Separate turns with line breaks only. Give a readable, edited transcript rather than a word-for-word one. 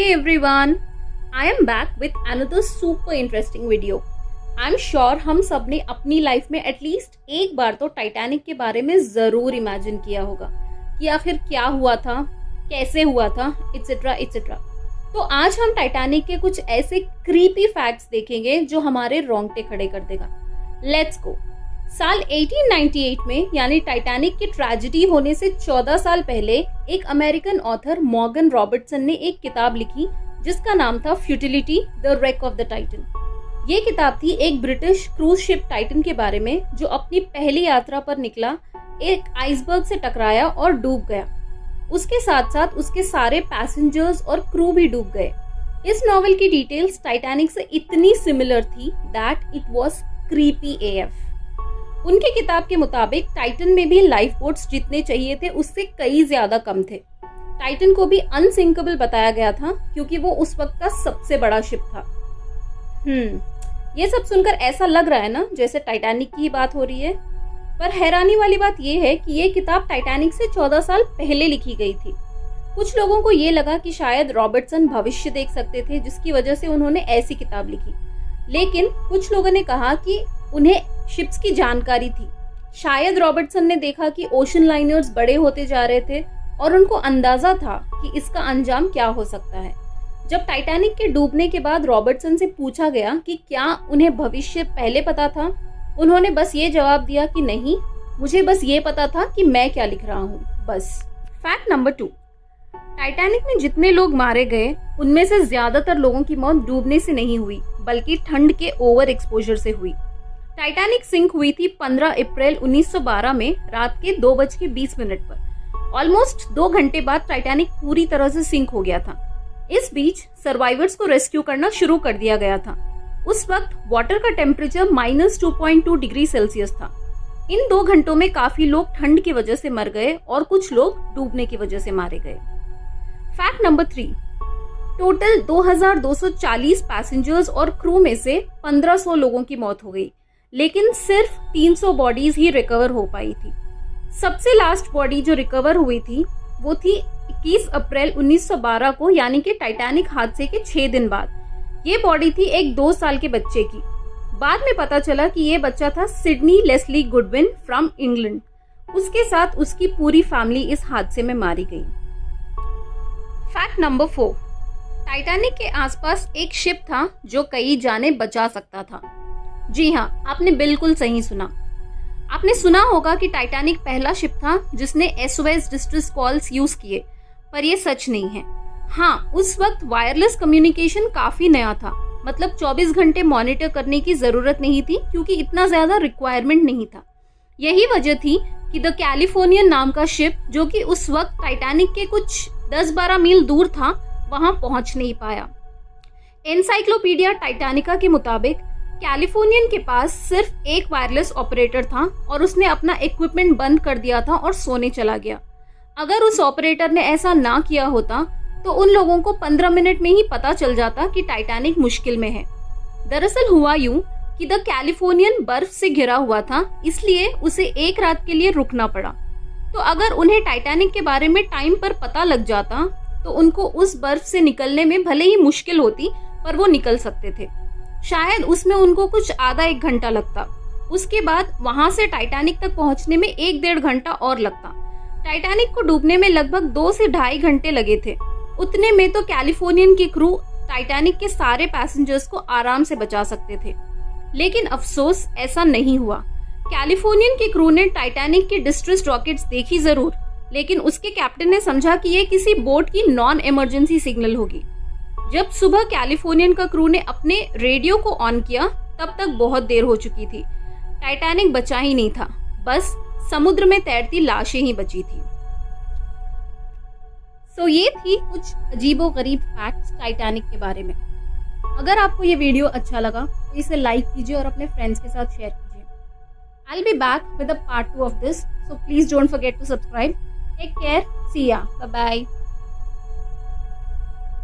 Hey everyone, I am back with another super interesting video. I'm sure हम सब ने अपनी लाइफ में एटलीस्ट एक बार तो टाइटैनिक के बारे में जरूर इमेजिन किया होगा कि आखिर क्या हुआ था, कैसे हुआ था, इट्सेट्रा इट्सेट्रा। तो आज हम टाइटैनिक के कुछ ऐसे क्रीपी फैक्ट्स देखेंगे जो हमारे रोंगटे खड़े कर देगा। Let's go. साल 1898 में यानी टाइटैनिक की ट्रेजेडी होने से 14 साल पहले एक अमेरिकन ऑथर मॉर्गन रॉबर्टसन ने एक किताब लिखी जिसका नाम था futility the wreck of the Titan. ये किताब थी एक ब्रिटिश क्रूज शिप टाइटन के बारे में जो अपनी पहली यात्रा पर निकला, एक आइसबर्ग से टकराया और डूब गया। उसके साथ साथ उसके सारे पैसेंजर्स और क्रू भी डूब गए। इस नॉवेल की डिटेल्स टाइटैनिक से इतनी सिमिलर थी that it was creepy AF. उनकी किताब के मुताबिक टाइटन में भी लाइफ बोट्स जितने चाहिए थे उससे कई ज्यादा कम थे। टाइटन को भी अनसिंकेबल बताया गया था क्योंकि वो उस वक्त का सबसे बड़ा शिप था। ये सब सुनकर ऐसा लग रहा है ना जैसे टाइटैनिक की ही बात हो रही है, पर हैरानी वाली बात ये है कि ये किताब टाइटैनिक से 14 साल पहले लिखी गई थी। कुछ लोगों को ये लगा कि शायद रॉबर्टसन भविष्य देख सकते थे जिसकी वजह से उन्होंने ऐसी किताब लिखी, लेकिन कुछ लोगों ने कहा कि उन्हें शिप्स की जानकारी थी। शायद रॉबर्टसन ने देखा कि ओशन लाइनर्स बड़े होते जा रहे थे और उनको अंदाजा था कि इसका अंजाम क्या हो सकता है। जब टाइटैनिक के डूबने के बाद रॉबर्टसन से पूछा गया कि क्या उन्हें भविष्य पहले पता था, उन्होंने बस ये जवाब दिया कि नहीं, मुझे बस ये पता था कि मैं क्या लिख रहा हूँ, बस। फैक्ट नंबर 2, टाइटैनिक में जितने लोग मारे गए उनमें से ज्यादातर लोगों की मौत डूबने से नहीं हुई बल्कि ठंड के ओवर एक्सपोजर से हुई। टाइटैनिक सिंक हुई थी 15 अप्रैल 1912 में रात के 2:20 पर। ऑलमोस्ट 2 घंटे बाद टाइटैनिक पूरी तरह से सिंक हो गया था। इस बीच सर्वाइवर्स को रेस्क्यू करना शुरू कर दिया गया था। उस वक्त वाटर का टेम्परेचर -2.2 डिग्री सेल्सियस था। इन 2 घंटों में काफी लोग ठंड की वजह से मर गए और कुछ लोग डूबने की वजह से मारे गए। फैक्ट नंबर 3, टोटल 2240 पैसेंजर्स और क्रू में से 1500 लोगों की मौत हो गई, लेकिन सिर्फ 300 बॉडीज ही रिकवर हो पाई थी। सबसे लास्ट बॉडी जो रिकवर हुई थी वो थी 21 अप्रैल 1912 को, यानी कि टाइटैनिक हादसे के 6 दिन बाद। ये बॉडी थी एक 2 साल के बच्चे की। बाद में पता चला कि ये बच्चा था Sydney Leslie Goodwin from England. उसके साथ उसकी पूरी फैमिली इस हादसे में मारी गई। फैक्ट नंबर 4, टाइटैनिक के आसपास एक शिप था जो कई जाने बचा सकता था। जी हाँ, आपने बिल्कुल सही सुना। आपने सुना होगा कि टाइटैनिक पहला शिप था जिसने SOS डिस्ट्रेस कॉल्स यूज किए, पर यह सच नहीं है। हाँ, उस वक्त वायरलेस कम्युनिकेशन काफी नया था, मतलब 24 घंटे मॉनिटर करने की जरूरत नहीं थी क्योंकि इतना ज्यादा रिक्वायरमेंट नहीं था। यही वजह थी कि द कैलिफोर्नियन नाम का शिप, जो कि उस वक्त टाइटैनिक के कुछ 10-12 मील दूर था, वहां पहुंच नहीं पाया। एनसाइक्लोपीडिया टाइटैनिका के मुताबिक कैलिफोर्नियन के पास सिर्फ एक वायरलेस ऑपरेटर था और उसने अपना इक्विपमेंट बंद कर दिया था और सोने चला गया। अगर उस ऑपरेटर ने ऐसा ना किया होता तो उन लोगों को 15 मिनट में ही पता चल जाता कि टाइटैनिक मुश्किल में है। दरअसल हुआ यूं कि द कैलिफोर्नियन बर्फ से घिरा हुआ था, इसलिए उसे एक रात के लिए रुकना पड़ा। तो अगर उन्हें टाइटैनिक के बारे में टाइम पर पता लग जाता तो उनको उस बर्फ से निकलने में भले ही मुश्किल होती, पर वो निकल सकते थे। शायद उसमें उनको कुछ आधा 1 घंटा लगता। उसके बाद वहां से टाइटैनिक तक पहुंचने में 1-1.5 घंटा और लगता। टाइटैनिक को डूबने में लगभग 2 से 2.5 घंटे लगे थे। उतने में तो कैलिफोर्नियन की क्रू टाइटैनिक के सारे पैसेंजर्स को आराम से बचा सकते थे, लेकिन अफसोस ऐसा नहीं हुआ। कैलिफोर्नियन की क्रू ने टाइटैनिक की डिस्ट्रेस रॉकेट्स देखी जरूर, लेकिन उसके कैप्टन ने समझा कि ये किसी बोट की नॉन इमरजेंसी सिग्नल होगी। जब सुबह कैलिफोर्नियन का क्रू ने अपने रेडियो को ऑन किया तब तक बहुत देर हो चुकी थी। टाइटैनिक बचा ही नहीं था, बस समुद्र में तैरती लाशें ही बची थी। सो ये थी कुछ अजीबोगरीब फैक्ट्स टाइटैनिक के बारे में। अगर आपको ये वीडियो अच्छा लगा तो इसे लाइक कीजिए और अपने फ्रेंड्स के साथ शेयर कीजिए। I'll be back with a part 2 of this, so please don't forget to subscribe. Take care. See ya. Bye bye.